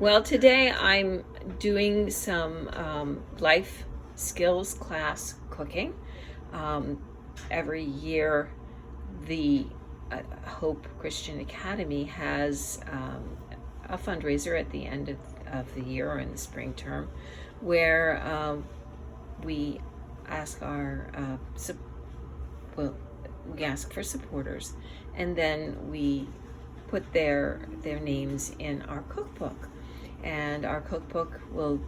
Well, today I'm doing some life skills class cooking. Um, every year, the Hope Christian Academy has a fundraiser at the end of the year or in the spring term where we ask our well, we ask for supporters, and then we put their names in our cookbook. And our cookbook will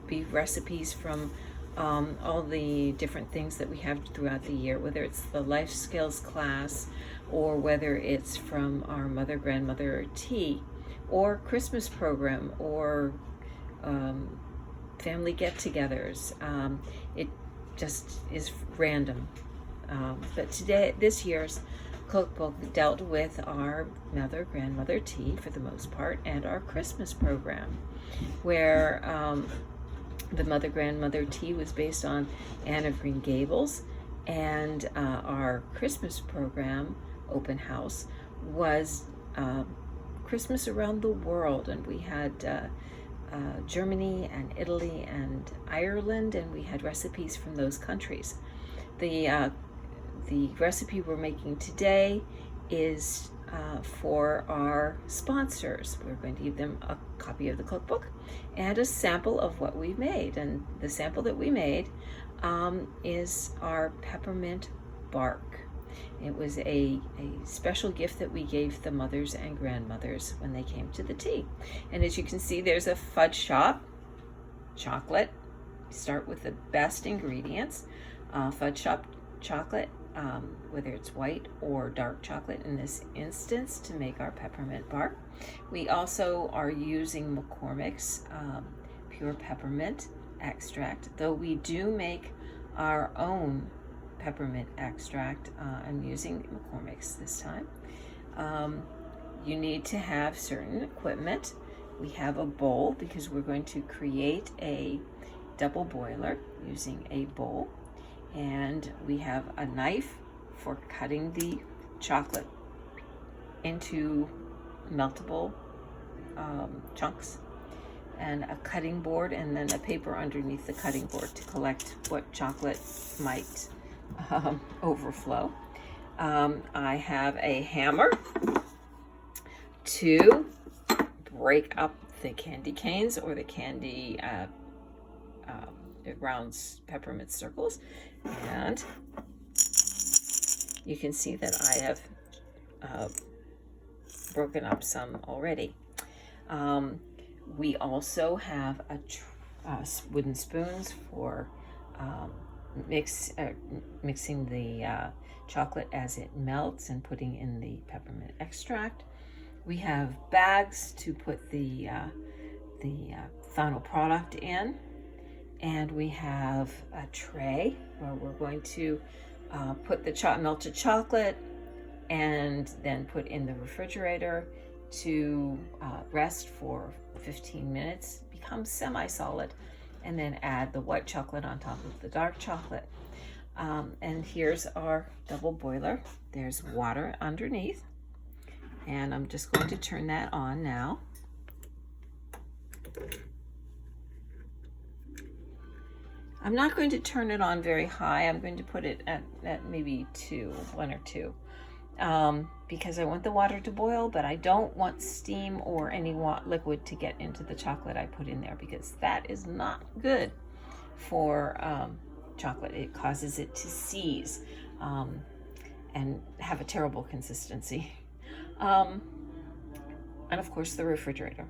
be recipes from all the different things that we have throughout the year, whether it's the life skills class or whether it's from our mother grandmother tea or Christmas program or family get-togethers. It just is random. But this year's cookbook dealt with our mother grandmother tea for the most part, and our Christmas program, where the mother grandmother tea was based on Anne of Green Gables, and our Christmas program, open house, was Christmas around the world, and we had Germany and Italy and Ireland, and we had recipes from those countries. The recipe we're making today is for our sponsors. We're going to give them a copy of the cookbook and a sample of what we made. And the sample that we made is our peppermint bark. It was a special gift that we gave the mothers and grandmothers when they came to the tea. And as you can see, there's a fudge shop, chocolate. Start with the best ingredients. Fudge shop chocolate, whether it's white or dark chocolate in this instance, to make our peppermint bark. We also are using McCormick's pure peppermint extract, though we do make our own peppermint extract. I'm using McCormick's this time. You need to have certain equipment. We have a bowl because we're going to create a double boiler using a bowl. And we have a knife for cutting the chocolate into meltable chunks, and a cutting board, and then a paper underneath the cutting board to collect what chocolate might overflow. I have a hammer to break up the candy canes or the candy rounds peppermint circles, and you can see that I have broken up some already. We also have wooden spoons for mixing the chocolate as it melts and putting in the peppermint extract. We have bags to put the final product in. And we have a tray where we're going to put the melted chocolate and then put in the refrigerator to rest for 15 minutes, become semi-solid, and then add the white chocolate on top of the dark chocolate. And here's our double boiler. There's water underneath, and I'm just going to turn that on now. I'm not going to turn it on very high. I'm going to put it at maybe 1 or 2, because I want the water to boil, but I don't want steam or any liquid to get into the chocolate I put in there, because that is not good for chocolate. It causes it to seize and have a terrible consistency. And of course the refrigerator,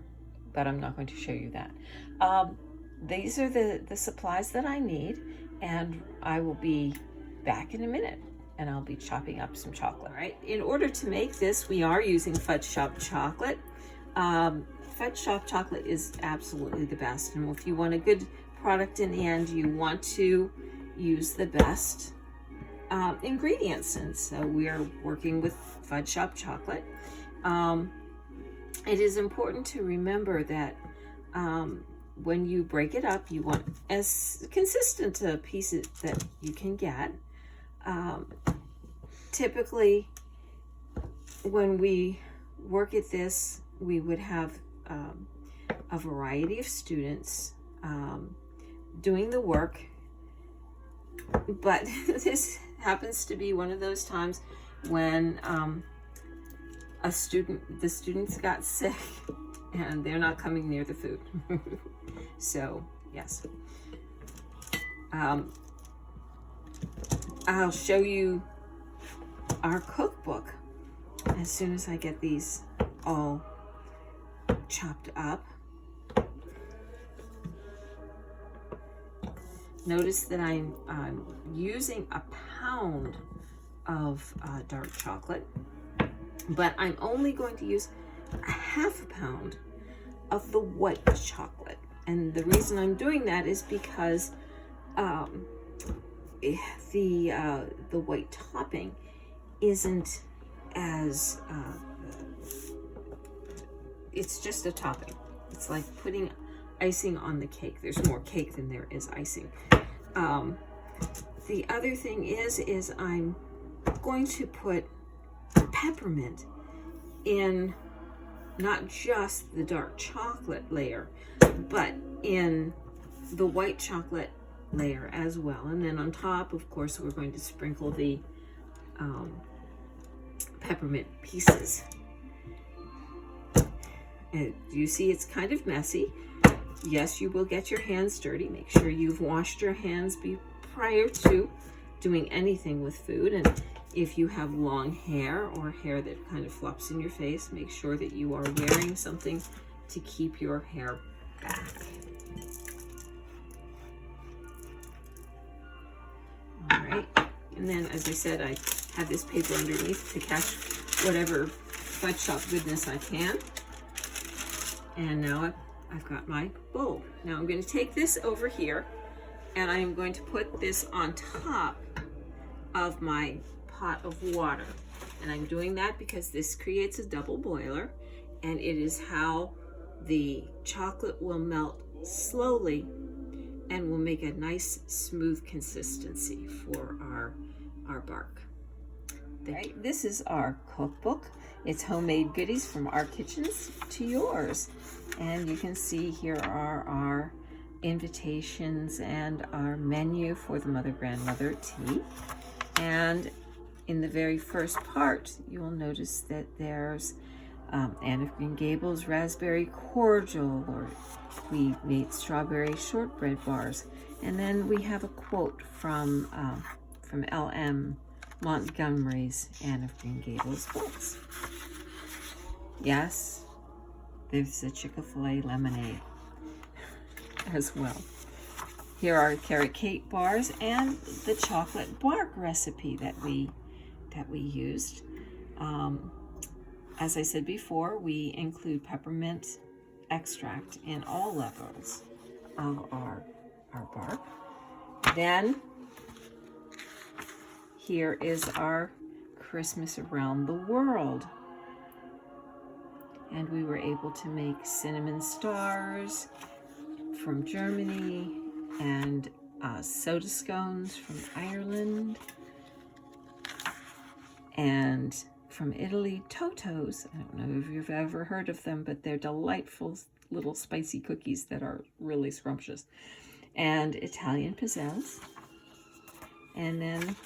but I'm not going to show you that. These are the supplies that I need, and I will be back in a minute, and I'll be chopping up some chocolate. All right, in order to make this, we are using fudge shop chocolate. Fudge shop chocolate is absolutely the best, and if you want a good product in the end, you want to use the best ingredients, and so we are working with fudge shop chocolate. It is important to remember that when you break it up, you want as consistent a piece that you can get. Typically, when we work at this, we would have a variety of students doing the work, but this happens to be one of those times when the students got sick and they're not coming near the food. So yes, I'll show you our cookbook as soon as I get these all chopped up. Notice that I'm using a pound of dark chocolate, but I'm only going to use a half a pound of the white chocolate. And the reason I'm doing that is because the white topping isn't as it's just a topping. It's like putting icing on the cake. There's more cake than there is icing. The other thing is I'm going to put peppermint in not just the dark chocolate layer, but in the white chocolate layer as well. And then on top, of course, we're going to sprinkle the peppermint pieces. And you see it's kind of messy. Yes, you will get your hands dirty. Make sure you've washed your hands prior to doing anything with food. And if you have long hair or hair that kind of flops in your face, make sure that you are wearing something to keep your hair back. All right, and then as I said, I have this paper underneath to catch whatever fudge shop goodness I can. And now I've got my bowl. Now I'm going to take this over here and I'm going to put this on top of my pot of water. And I'm doing that because this creates a double boiler, and it is how the chocolate will melt slowly and will make a nice smooth consistency for our bark. Right, this is our cookbook. It's homemade goodies from our kitchens to yours. And you can see here are our invitations and our menu for the Mother-Grandmother tea. And in the very first part, you'll notice that there's Anne of Green Gables raspberry cordial, or we made strawberry shortbread bars. And then we have a quote from L.M. Montgomery's Anne of Green Gables books. Yes, there's a Chick-fil-A lemonade as well. Here are carrot cake bars and the chocolate bark recipe that we used. As I said before, we include peppermint extract in all levels of our bark. Then here is our Christmas Around the World. And we were able to make cinnamon stars from Germany and soda scones from Ireland, and from Italy, Totos. I don't know if you've ever heard of them, but they're delightful little spicy cookies that are really scrumptious. And Italian pizzelles. And then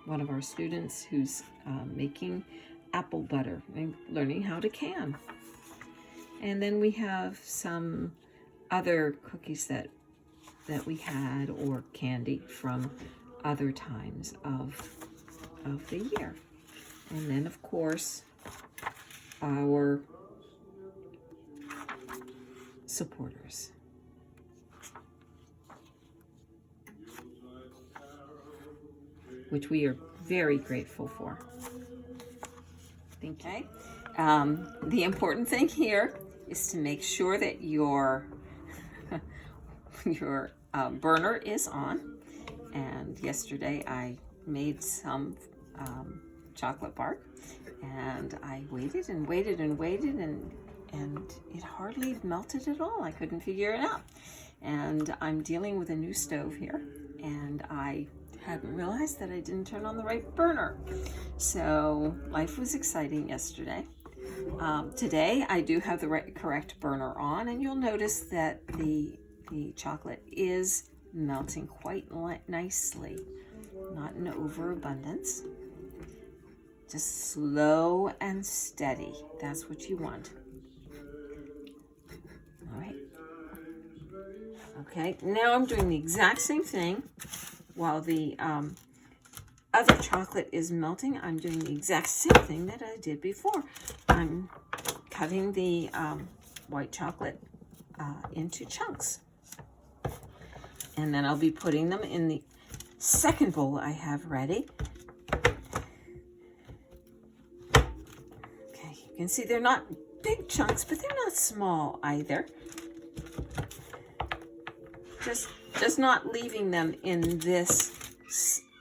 one of our students who's making apple butter and learning how to can. And then we have some other cookies that we had, or candy from other times of the year. And then of course our supporters. Which we are very grateful for. Thank you. Okay. The important thing here is to make sure that your burner is on. And yesterday I made some chocolate bark, and I waited and waited and waited, and it hardly melted at all. I couldn't figure it out. And I'm dealing with a new stove here, and I hadn't realized that I didn't turn on the right burner. So life was exciting yesterday. Today I do have the correct burner on, and you'll notice that the chocolate is melting quite nicely, not in overabundance. Just slow and steady. That's what you want. All right. Okay, now I'm doing the exact same thing while the other chocolate is melting. I'm doing the exact same thing that I did before. I'm cutting the white chocolate into chunks. And then I'll be putting them in the second bowl I have ready. Okay, you can see they're not big chunks, but they're not small either. Just not leaving them in this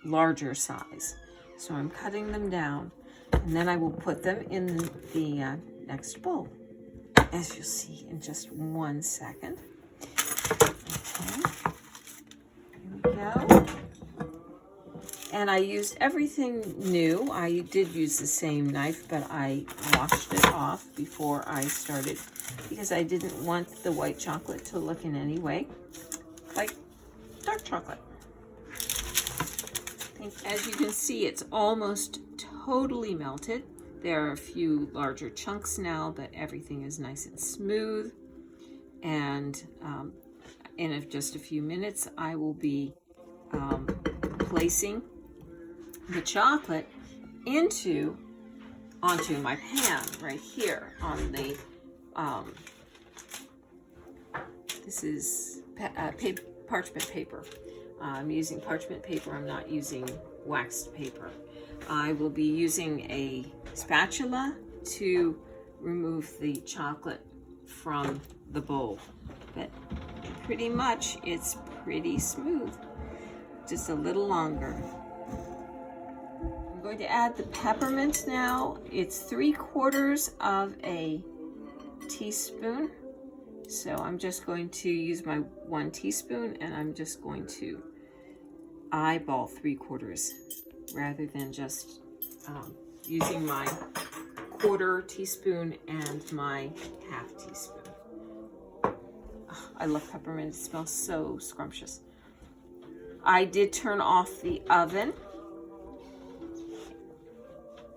larger size. So I'm cutting them down, and then I will put them in the next bowl, as you'll see in just 1 second. Okay, here we go. And I used everything new. I did use the same knife, but I washed it off before I started because I didn't want the white chocolate to look in any way like dark chocolate. As you can see, it's almost totally melted. There are a few larger chunks now, but everything is nice and smooth. And in just a few minutes, I will be placing the chocolate onto my pan right here on the, this is parchment paper. I'm using parchment paper. I'm not using waxed paper. I will be using a spatula to remove the chocolate from the bowl. But pretty much it's pretty smooth. Just a little longer. I'm going to add the peppermint now. It's 3/4 of a teaspoon. So I'm just going to use my 1 teaspoon, and I'm just going to eyeball 3/4 rather than just using my 1/4 teaspoon and my 1/2 teaspoon. Oh, I love peppermint. It smells so scrumptious. I did turn off the oven.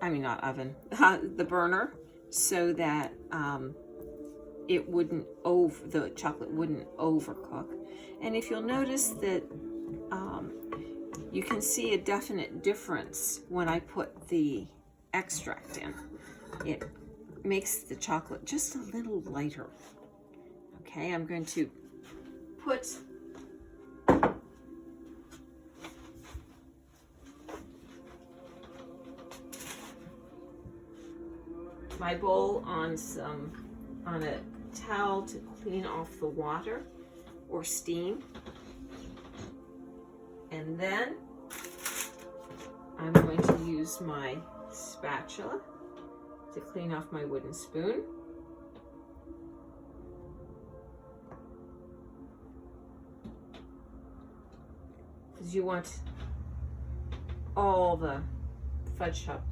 I mean, not oven, the burner, so that it wouldn't the chocolate wouldn't overcook. And if you'll notice that you can see a definite difference when I put the extract in. It makes the chocolate just a little lighter. Okay, I'm going to put my bowl on a towel to clean off the water or steam. And then I'm going to use my spatula to clean off my wooden spoon. Because you want all the fudge shop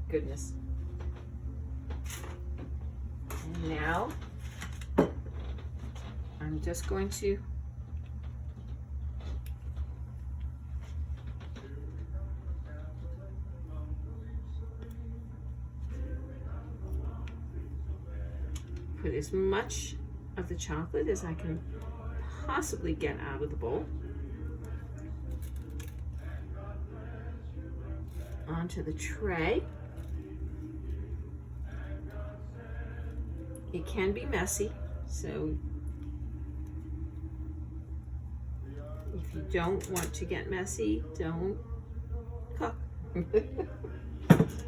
goodness. And now I'm just going to put as much of the chocolate as I can possibly get out of the bowl onto the tray. It can be messy, so if you don't want to get messy, don't cook.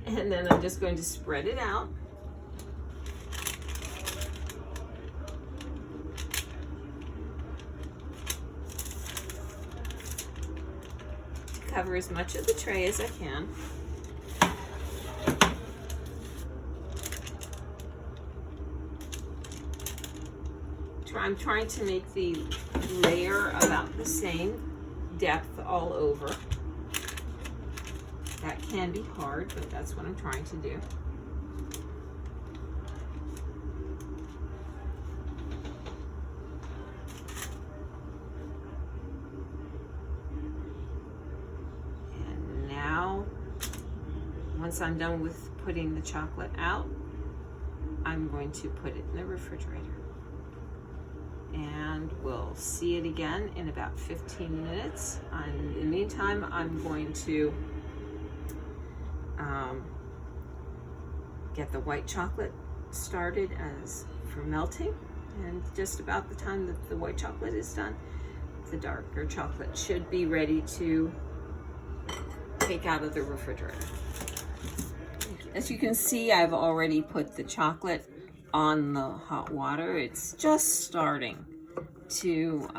And then I'm just going to spread it out. Cover as much of the tray as I can. I'm trying to make the layer about the same depth all over. That can be hard, but that's what I'm trying to do. once I'm done with putting the chocolate out, I'm going to put it in the refrigerator. And we'll see it again in about 15 minutes. In the meantime, I'm going to get the white chocolate started for melting. And just about the time that the white chocolate is done, the darker chocolate should be ready to take out of the refrigerator. As you can see, I've already put the chocolate on the hot water. It's just starting to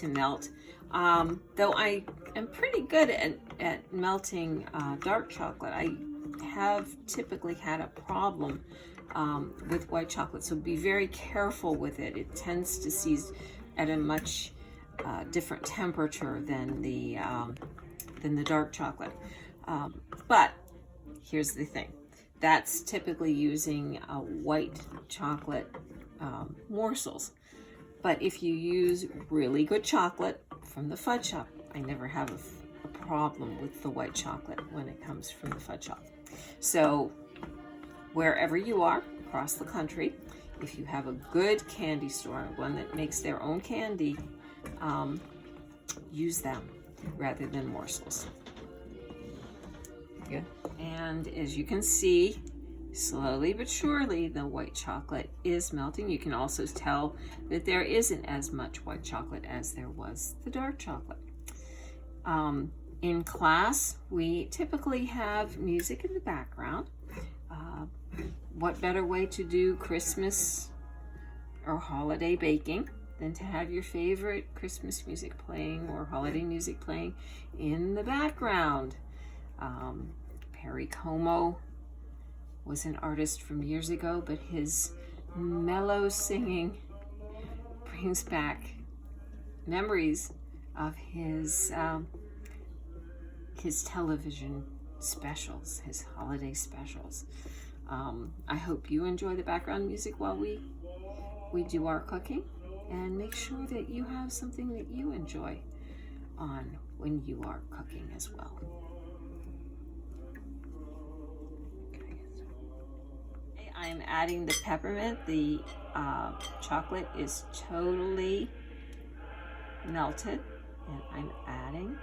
melt. Though I am pretty good at melting dark chocolate, I have typically had a problem with white chocolate, so be very careful with it. It tends to seize at a much different temperature than the dark chocolate. But here's the thing. That's typically using white chocolate morsels. But if you use really good chocolate from the fudge shop, I never have a problem with the white chocolate when it comes from the fudge shop. So wherever you are across the country, if you have a good candy store, one that makes their own candy, use them rather than morsels. Good. And as you can see, slowly but surely the white chocolate is melting. You can also tell that there isn't as much white chocolate as there was the dark chocolate. In class, we typically have music in the background. What better way to do Christmas or holiday baking than to have your favorite Christmas music playing or holiday music playing in the background? Perry Como was an artist from years ago, but his mellow singing brings back memories of his television specials, his holiday specials. I hope you enjoy the background music while we do our cooking, and make sure that you have something that you enjoy on when you are cooking as well. I'm adding the peppermint. The chocolate is totally melted, and I'm adding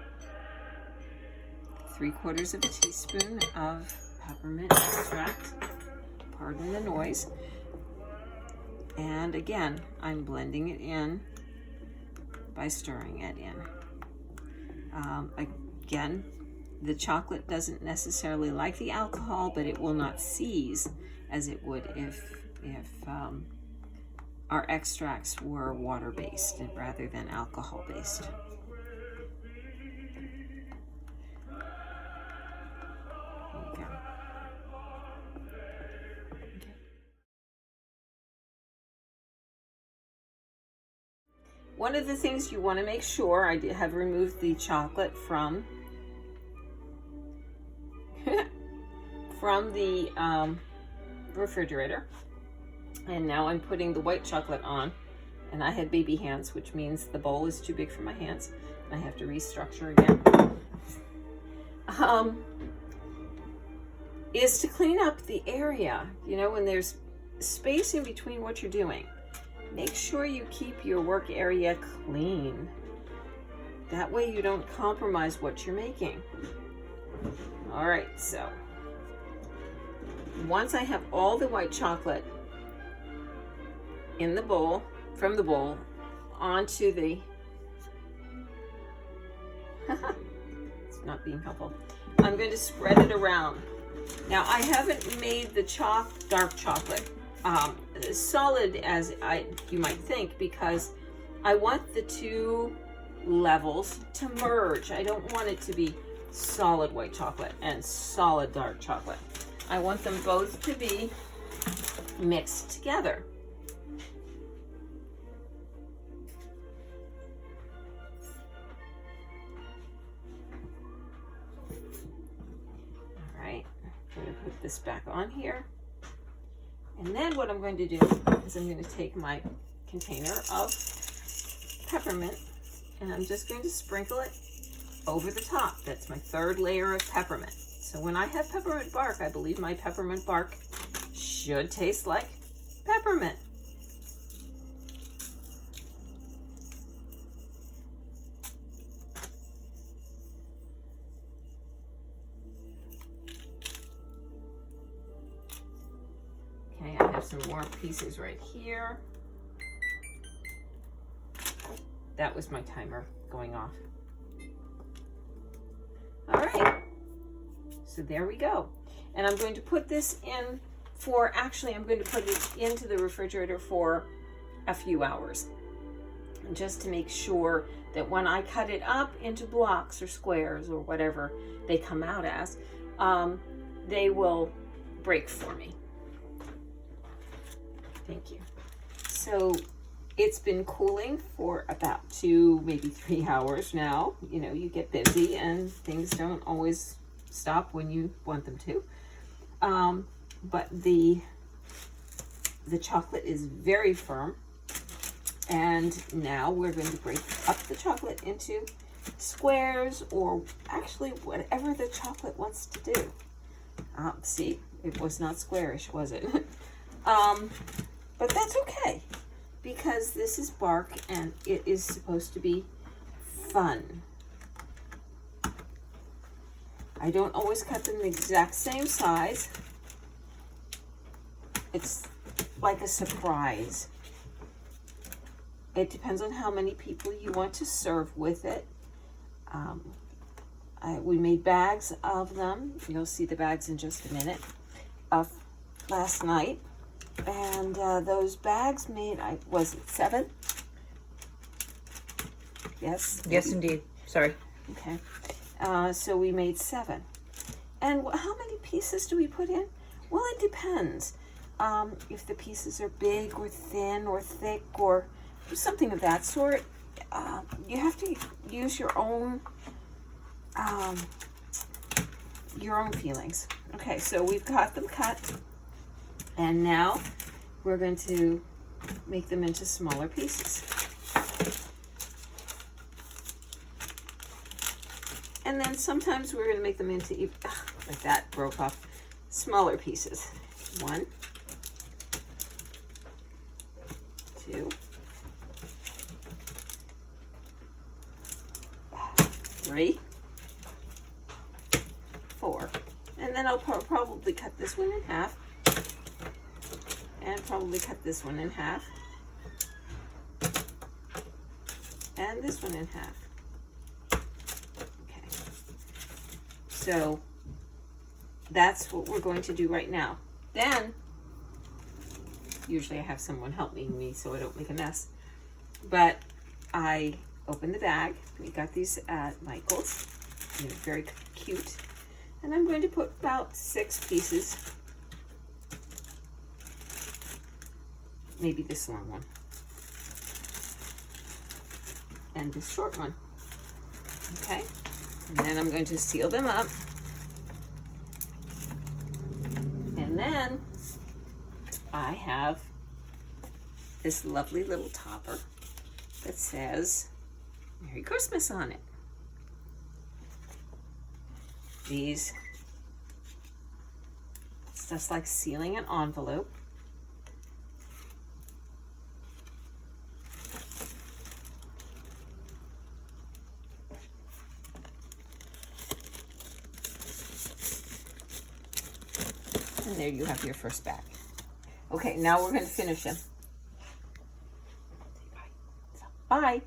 3/4 of a teaspoon of peppermint extract. Pardon the noise. And again, I'm blending it in by stirring it in. Again, the chocolate doesn't necessarily like the alcohol, but it will not seize as it would if our extracts were water-based rather than alcohol-based. There you go. Okay. One of the things you want to make sure, I have removed the chocolate from the refrigerator, and now I'm putting the white chocolate on, and I have baby hands, which means the bowl is too big for my hands and I have to restructure again. Is to clean up the area. You know, when there's space in between what you're doing, make sure you keep your work area clean. That way you don't compromise what you're making. All right, so once I have all the white chocolate in the bowl, from the bowl onto the it's not being helpful, I'm going to spread it around. Now, I haven't made the dark chocolate as solid as you might think, because I want the two levels to merge. I don't want it to be solid white chocolate and solid dark chocolate. I want them both to be mixed together. All right, I'm going to put this back on here. And then what I'm going to do is I'm going to take my container of peppermint, and I'm just going to sprinkle it over the top. That's my third layer of peppermint. So when I have peppermint bark, I believe my peppermint bark should taste like peppermint. Okay, I have some more pieces right here. That was my timer going off. All right, so there we go. And I'm going to put this in for, actually I'm going to put it into the refrigerator for a few hours, just to make sure that when I cut it up into blocks or squares or whatever they come out as, they will break for me. Thank you. So it's been cooling for about 2, maybe 3 hours now. You know, you get busy and things don't always stop when you want them to. But the chocolate is very firm. And now we're going to break up the chocolate into squares, or actually whatever the chocolate wants to do. See, it was not squarish, was it? But that's okay, because this is bark and it is supposed to be fun. I don't always cut them the exact same size. It's like a surprise. It depends on how many people you want to serve with it. We made bags of them. You'll see the bags in just a minute. Last night. And those bags made, was it 7? Yes? Yes, indeed. Sorry. Okay. So we made 7. And how many pieces do we put in? Well, it depends. If the pieces are big or thin or thick or something of that sort, you have to use your own feelings. Okay, so we've got them cut. And now we're going to make them into smaller pieces. And then sometimes we're going to make them into, like that, broke off, smaller pieces. 1, 2, 3, 4. And then I'll probably cut this one in half. And probably cut this one in half. And this one in half. Okay. So that's what we're going to do right now. Then, usually I have someone help me so I don't make a mess. But I open the bag. We got these at Michael's. They're very cute. And I'm going to put about 6 pieces. Maybe this long one. And this short one. Okay? And then I'm going to seal them up. And then I have this lovely little topper that says Merry Christmas on it. These, it's just like sealing an envelope. And there you have your first bag. Okay, now we're going to finish them. Bye.